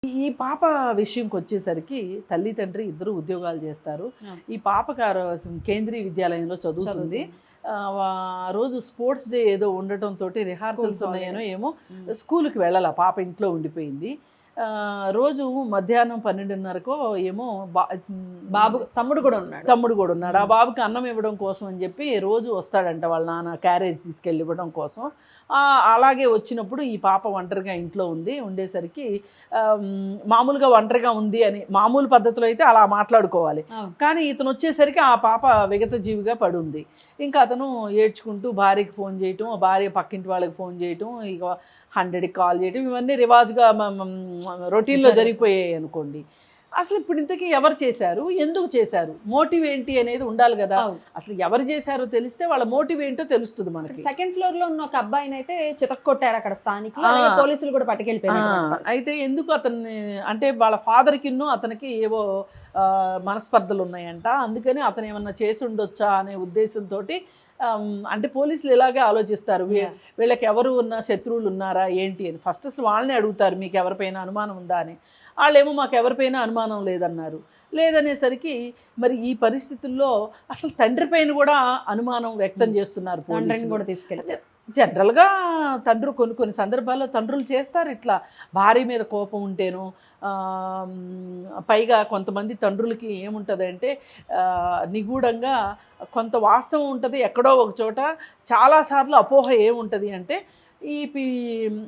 ఈ పాప విషయంకొచ్చేసరికి తల్లి, తండ్రి ఇద్దరు ఉద్యోగాలు చేస్తారు. ఈ పాపకి కేంద్రీయ విద్యాలయంలో చదువుతుంది. ఆ రోజు స్పోర్ట్స్ డే ఏదో ఉండటంతోటి రిహార్సల్స్ ఉన్నాయనో ఏమో స్కూల్‌కి వెళ్ళాల. పాప ఇంట్లో ఉండిపోయింది. రోజు మధ్యాహ్నం 12:30కో ఏమో బాబు తమ్ముడు కూడా ఉన్నాడు. ఆ బాబుకి అన్నం ఇవ్వడం కోసం అని చెప్పి రోజు వస్తాడంట వాళ్ళ నాన్న క్యారేజ్ తీసుకెళ్ళి ఇవ్వడం కోసం. అలాగే వచ్చినప్పుడు ఈ పాప ఒంటరిగా ఇంట్లో ఉండేసరికి మామూలుగా ఒంటరిగా ఉంది అని మామూలు పద్ధతిలో అయితే అలా మాట్లాడుకోవాలి. కానీ ఇతను వచ్చేసరికి ఆ పాప విగత జీవిగా పడుంది. ఇంకా అతను ఏడ్చుకుంటూ భార్యకి ఫోన్ చేయటం, భార్య పక్కింటి వాళ్ళకి ఫోన్ చేయటం, ఇక 100కి కాల్ చేయటం, ఇవన్నీ రివాజ్గా రొటీన్లో జరిగిపోయాయి అనుకోండి. అసలు ఇప్పుడు ఇంతకీ ఎవరు చేశారు, ఎందుకు చేశారు, మోటివ్ ఏంటి అనేది ఉండాలి కదా. అసలు ఎవరు చేశారో తెలిస్తే వాళ్ళ మోటివ్ ఏంటో తెలుస్తుంది మనకి. సెకండ్ ఫ్లోర్ లో ఉన్న ఒక అబ్బాయిని అయితే చితక్కొట్టారు అక్కడ స్థానికులు, పోలీసులు కూడా పట్టుకెళ్ళిపోయారు. అయితే ఎందుకు అతన్ని అంటే వాళ్ళ ఫాదర్కి అతనికి ఏవో మనస్పర్ధలు ఉన్నాయంట. అందుకని అతను ఏమన్నా చేసి ఉండొచ్చా అనే ఉద్దేశంతో అంటే పోలీసులు ఇలాగే ఆలోచిస్తారు, వీళ్ళకి ఎవరు ఉన్న శత్రువులు ఉన్నారా ఏంటి అని. ఫస్ట్ అసలు వాళ్ళని అడుగుతారు, మీకు ఎవరిపైన అనుమానం ఉందా అని. వాళ్ళేమో మాకు ఎవరిపైనా అనుమానం లేదన్నారు. లేదనేసరికి మరి ఈ పరిస్థితుల్లో అసలు తండ్రి పైన కూడా అనుమానం వ్యక్తం చేస్తున్నారు పోలీసులు కూడా తీసుకెళ్ళి. జనరల్గా తండ్రులు కొన్ని సందర్భాల్లో తండ్రులు చేస్తారు ఇట్లా, భార్య మీద కోపం ఉంటేను. పైగా కొంతమంది తండ్రులకి ఏముంటుందంటే నిగూఢంగా కొంత వాస్తవం ఉంటుంది ఎక్కడో ఒక చోట. చాలాసార్లు అపోహ ఏముంటుంది అంటే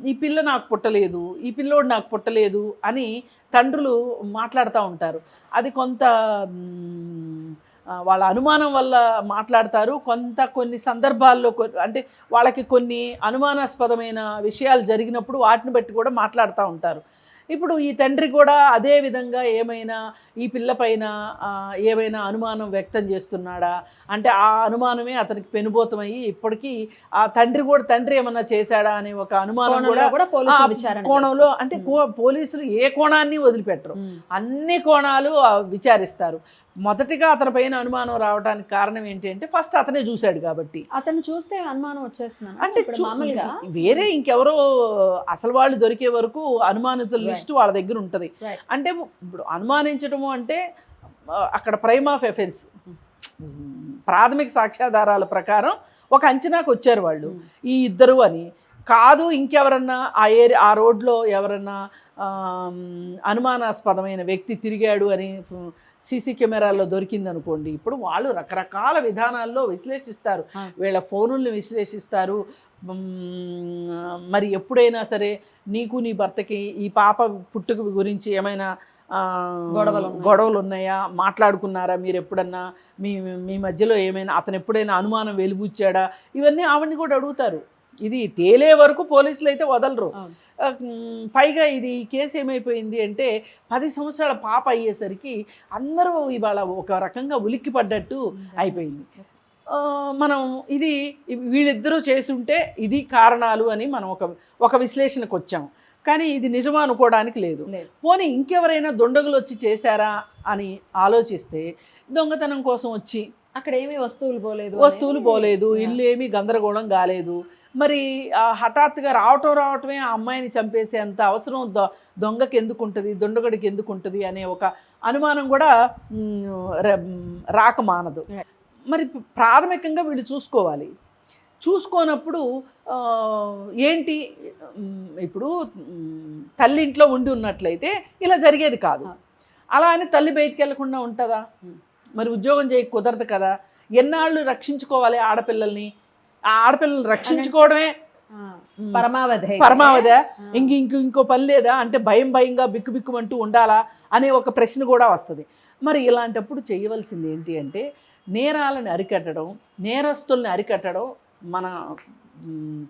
ఈ పిల్ల నాకు పుట్టలేదు, ఈ పిల్లోడు నాకు పుట్టలేదు అని తండ్రులు మాట్లాడుతూ ఉంటారు. అది కొంత వాళ్ళ అనుమానం వల్ల మాట్లాడతారు. కొన్ని సందర్భాల్లో అంటే వాళ్ళకి కొన్ని అనుమానాస్పదమైన విషయాలు జరిగినప్పుడు వాటిని బట్టి కూడా మాట్లాడుతూ ఉంటారు. ఇప్పుడు ఈ తండ్రి కూడా అదే విధంగా ఏమైనా ఈ పిల్ల పైన ఏమైనా అనుమానం వ్యక్తం చేస్తున్నాడా అంటే ఆ అనుమానమే అతనికి పెనుభూతమయ్యి ఇప్పటికీ ఆ తండ్రి ఏమన్నా చేశాడా అనే ఒక అనుమానం కూడా కోణంలో అంటే పోలీసులు ఏ కోణాన్ని వదిలిపెట్టరు, అన్ని కోణాలు విచారిస్తారు. మొదటిగా అతని పైన అనుమానం రావడానికి కారణం ఏంటి అంటే ఫస్ట్ అతనే చూశాడు కాబట్టి. అతను చూస్తే అనుమానం వచ్చేస్తున్నాను అంటే మామూలుగా వేరే ఇంకెవరో అసలు వాళ్ళు దొరికే వరకు అనుమానితుల లిస్ట్ వాళ్ళ దగ్గర ఉంటుంది. అంటే ఇప్పుడు అనుమానించడము అంటే అక్కడ ప్రైమ్ ఆఫ్ ఎఫెన్స్, ప్రాథమిక సాక్ష్యాధారాల ప్రకారం ఒక అంచనాకు వచ్చారు వాళ్ళు ఈ ఇద్దరు అని. కాదు ఇంకెవరన్నా ఆ రోడ్లో ఎవరన్నా అనుమానాస్పదమైన వ్యక్తి తిరిగాడు అని సీసీ కెమెరాల్లో దొరికింది అనుకోండి, ఇప్పుడు వాళ్ళు రకరకాల విధానాల్లో విశ్లేషిస్తారు, వీళ్ళ ఫోనుల్ని విశ్లేషిస్తారు. మరి ఎప్పుడైనా సరే నీకు నీ భర్తకి ఈ పాప పుట్టుక గురించి ఏమైనా గొడవలు ఉన్నాయా, మాట్లాడుకున్నారా మీరు ఎప్పుడన్నా, మీ మధ్యలో ఏమైనా అతను ఎప్పుడైనా అనుమానం వెలుబుచ్చాడా, ఇవన్నీ ఆవిడని కూడా అడుగుతారు. ఇది తేలే వరకు పోలీసులు అయితే వదలరు. పైగా ఇది కేసు ఏమైపోయింది అంటే 10 సంవత్సరాల పాప అయ్యేసరికి అందరూ ఇవాళ ఒక రకంగా ఉలిక్కి పడ్డట్టు అయిపోయింది. మనం ఇది వీళ్ళిద్దరూ చేసుంటే ఇది కారణాలు అని మనం ఒక విశ్లేషణకు వచ్చాం. కానీ ఇది నిజమా అనుకోవడానికి లేదు. పోనీ ఇంకెవరైనా దొండగులు వచ్చి చేశారా అని ఆలోచిస్తే దొంగతనం కోసం వచ్చి అక్కడ ఏమీ వస్తువులు పోలేదు, ఇల్లు ఏమీ గందరగోళం కాలేదు. మరి హఠాత్తుగా రావటమే ఆ అమ్మాయిని చంపేసేంత అవసరం దొంగకి ఎందుకు ఉంటుంది, దొండగడికి ఎందుకు ఉంటుంది అనే ఒక అనుమానం కూడా రాకమానదు. మరి ప్రాథమికంగా వీళ్ళు చూసుకోనప్పుడు ఏంటి, ఇప్పుడు తల్లి ఇంట్లో ఉన్నట్లయితే ఇలా జరిగేది కాదు. అలా అని తల్లి బయటికి వెళ్లకుండా ఉంటుందా, మరి ఉద్యోగం చేయ కుదరదు కదా. ఎన్నాళ్ళు రక్షించుకోవాలి ఆడపిల్లల్ని, ఆ ఆడపిల్లల్ని రక్షించుకోవడమే పరమావధి. ఇంకో పని లేదా అంటే భయంగా బిక్కుబిక్కుమంటూ ఉండాలా అనే ఒక ప్రశ్న కూడా వస్తుంది. మరి ఇలాంటప్పుడు చేయవలసింది ఏంటి అంటే నేరాలను అరికట్టడం, నేరస్తుల్ని అరికట్టడం మన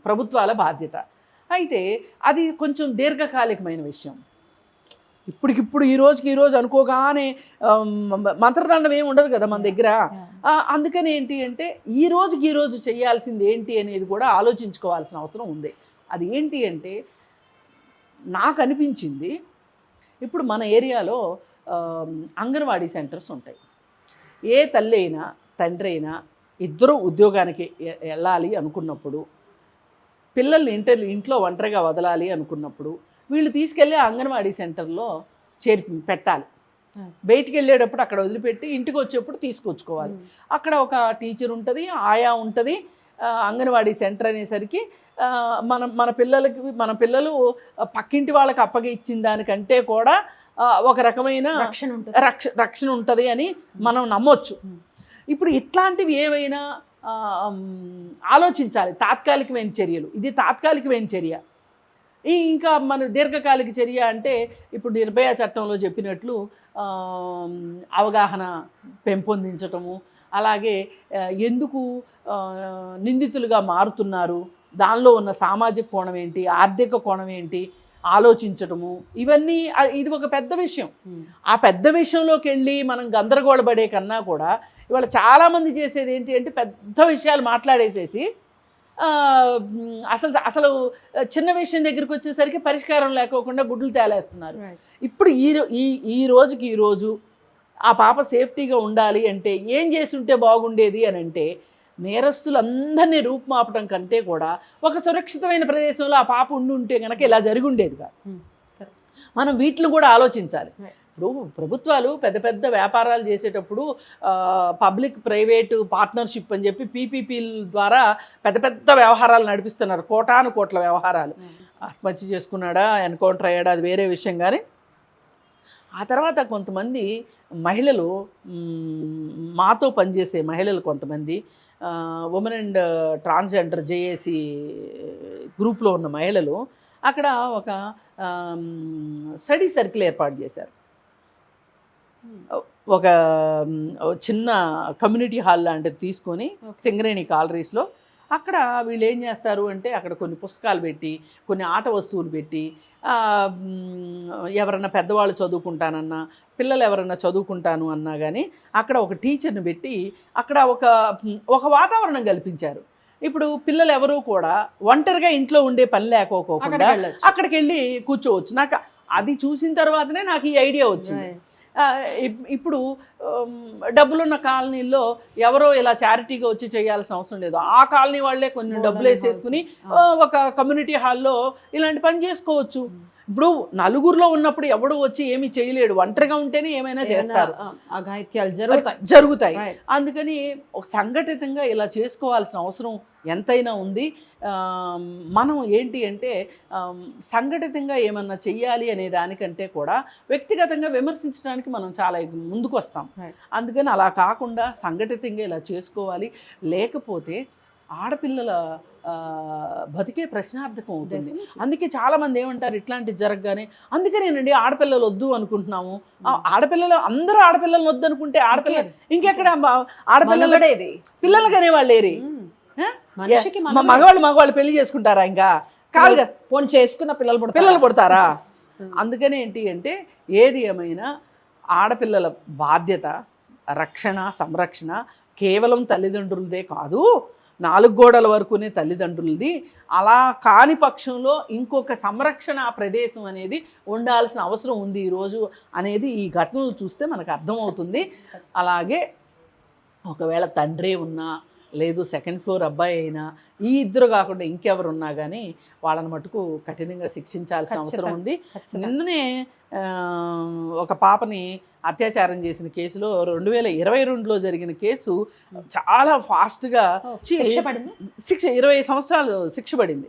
ప్రభుత్వాల బాధ్యత. అయితే అది కొంచెం దీర్ఘకాలికమైన విషయం. ఇప్పటికిప్పుడు ఈ రోజు అనుకోగానే మంత్రదండం ఏమి ఉండదు కదా మన దగ్గర. అందుకని ఏంటి అంటే ఈ రోజు చేయాల్సింది ఏంటి అనేది కూడా ఆలోచించుకోవాల్సిన అవసరం ఉంది. అది ఏంటి అంటే నాకు అనిపించింది, ఇప్పుడు మన ఏరియాలో అంగన్వాడీ సెంటర్స్ ఉంటాయి. ఏ తల్లి అయినా తండ్రి అయినా ఇద్దరు ఉద్యోగానికి వెళ్ళాలి అనుకున్నప్పుడు, పిల్లల్ని ఇంట్లో ఒంటరిగా వదలాలి అనుకున్నప్పుడు వీళ్ళు తీసుకెళ్ళి అంగన్వాడీ సెంటర్లో పెట్టాలి. బయటికి వెళ్ళేటప్పుడు అక్కడ వదిలిపెట్టి ఇంటికి వచ్చేప్పుడు తీసుకొచ్చుకోవాలి. అక్కడ ఒక టీచర్ ఉంటుంది, ఆయా ఉంటుంది. అంగన్వాడీ సెంటర్ అనేసరికి మన పిల్లలు పక్కింటి వాళ్ళకి అప్పగించిన దానికంటే కూడా ఒక రకమైన రక్షణ ఉంటుంది అని మనం నమ్మొచ్చు. ఇప్పుడు ఇట్లాంటివి ఏవైనా ఆలోచించాలి. తాత్కాలికమైన చర్యలు, ఇది తాత్కాలికమైన చర్య. ఇంకా మన దీర్ఘకాలిక చర్య అంటే ఇప్పుడు నిర్భయ చట్టంలో చెప్పినట్లు అవగాహన పెంపొందించటము, అలాగే ఎందుకు నిందితులుగా మారుతున్నారు, దానిలో ఉన్న సామాజిక కోణం ఏంటి, ఆర్థిక కోణం ఏంటి ఆలోచించటము, ఇవన్నీ ఇది ఒక పెద్ద విషయం. ఆ పెద్ద విషయంలోకి వెళ్ళి మనం గందరగోళపడే కన్నా కూడా ఇవాళ చాలామంది చేసేది ఏంటి అంటే పెద్ద విషయాలు మాట్లాడేసేసి అసలు చిన్న విషయం దగ్గరికి వచ్చేసరికి పరిష్కారం లేకోకుండా గుడ్లు తేలేస్తున్నారు. ఇప్పుడు ఈ రోజు ఆ పాప సేఫ్టీగా ఉండాలి అంటే ఏం చేసి ఉంటే బాగుండేది అని అంటే, నేరస్తులందరినీ రూపుమాపటం కంటే కూడా ఒక సురక్షితమైన ప్రదేశంలో ఆ పాప ఉంటే కనుక ఇలా జరిగి ఉండేది కాదు. మనం వీటిని కూడా ఆలోచించాలి. ఇప్పుడు ప్రభుత్వాలు పెద్ద పెద్ద వ్యాపారాలు చేసేటప్పుడు పబ్లిక్ ప్రైవేటు పార్ట్నర్షిప్ అని చెప్పి పీపీపీల ద్వారా పెద్ద పెద్ద వ్యవహారాలు నడిపిస్తున్నారు, కోటాను కోట్ల వ్యవహారాలు. ఆత్మహత్య చేసుకున్నాడా, ఎన్కౌంటర్ అయ్యాడా, అది వేరే విషయం. కానీ ఆ తర్వాత కొంతమంది మహిళలు, మాతో పనిచేసే మహిళలు కొంతమంది, ఉమెన్ అండ్ ట్రాన్స్జెండర్ జేఏసీ గ్రూప్లో ఉన్న మహిళలు అక్కడ ఒక స్టడీ సర్కిల్ ఏర్పాటు చేశారు. ఒక చిన్న కమ్యూనిటీ హాల్ లాంటిది తీసుకొని సింగరేణి కాలరీస్లో అక్కడ వీళ్ళు ఏం చేస్తారు అంటే అక్కడ కొన్ని పుస్తకాలు పెట్టి, కొన్ని ఆట వస్తువులు పెట్టి, ఎవరన్నా పెద్దవాళ్ళు చదువుకుంటానన్నా, పిల్లలు ఎవరన్నా చదువుకుంటాను అన్నా కానీ అక్కడ ఒక టీచర్ని పెట్టి అక్కడ ఒక వాతావరణం కల్పించారు. ఇప్పుడు పిల్లలు ఎవరు కూడా ఒంటరిగా ఇంట్లో ఉండే పని లేకోకుండా అక్కడికి వెళ్ళి కూర్చోవచ్చు. నాకు అది చూసిన తర్వాతనే నాకు ఈ ఐడియా వచ్చింది. ఇప్పుడు డబ్బులున్న కాలనీల్లో ఎవరో ఇలా చారిటీగా వచ్చి చేయాల్సిన అవసరం లేదు. ఆ కాలనీ వాళ్ళే కొన్ని డబ్బులు వేసేసుకుని ఒక కమ్యూనిటీ హాల్లో ఇలాంటి పని చేసుకోవచ్చు. ఇప్పుడు నలుగురిలో ఉన్నప్పుడు ఎవడు వచ్చి ఏమీ చేయలేడు, ఒంటరిగా ఉంటేనే ఏమైనా చేస్తారు, జరుగుతాయి. అందుకని ఒక సంఘటితంగా ఇలా చేసుకోవాల్సిన అవసరం ఎంతైనా ఉంది. మనం ఏంటి అంటే సంఘటితంగా ఏమన్నా చెయ్యాలి అనే దానికంటే కూడా వ్యక్తిగతంగా విమర్శించడానికి మనం చాలా ముందుకు వస్తాం. అందుకని అలా కాకుండా సంఘటితంగా ఇలా చేసుకోవాలి. లేకపోతే ఆడపిల్లల బతికే ప్రశ్నార్థకం అవుతుంది. అందుకే చాలామంది ఏమంటారు ఇట్లాంటివి జరగగానే, అందుకనేనండి ఆడపిల్లలు వద్దు అనుకుంటున్నాము. ఆడపిల్లలు అందరూ ఆడపిల్లలు వద్దు అనుకుంటే ఆడపిల్లలు ఇంకెక్కడ ఆడపిల్లలు పిల్లలు కనేవాళ్ళు లేరు. మగవాళ్ళు పెళ్లి చేసుకుంటారా? ఇంకా కాదుగా, ఫోన్ చేసుకున్న పిల్లలు పుడతారా? అందుకని ఏంటి అంటే ఏది ఏమైనా ఆడపిల్లల బాధ్యత, రక్షణ, సంరక్షణ కేవలం తల్లిదండ్రులదే కాదు, 4 గోడల వరకునే తల్లిదండ్రులది. అలా కాని పక్షంలో ఇంకొక సంరక్షణ ప్రదేశం అనేది ఉండాల్సిన అవసరం ఉంది ఈరోజు అనేది ఈ ఘటనలు చూస్తే మనకు అర్థమవుతుంది. అలాగే ఒకవేళ తండ్రి ఉన్నా, లేదు సెకండ్ ఫ్లోర్ అబ్బాయి అయినా, ఈ ఇద్దరు కాకుండా ఇంకెవరు ఉన్నా కానీ వాళ్ళని మటుకు కఠినంగా శిక్షించాల్సిన అవసరం ఉంది. నిన్ననే ఒక పాపని అత్యాచారం చేసిన కేసులో 2022లో జరిగిన కేసు చాలా ఫాస్ట్గా 20 సంవత్సరాలు శిక్ష పడింది.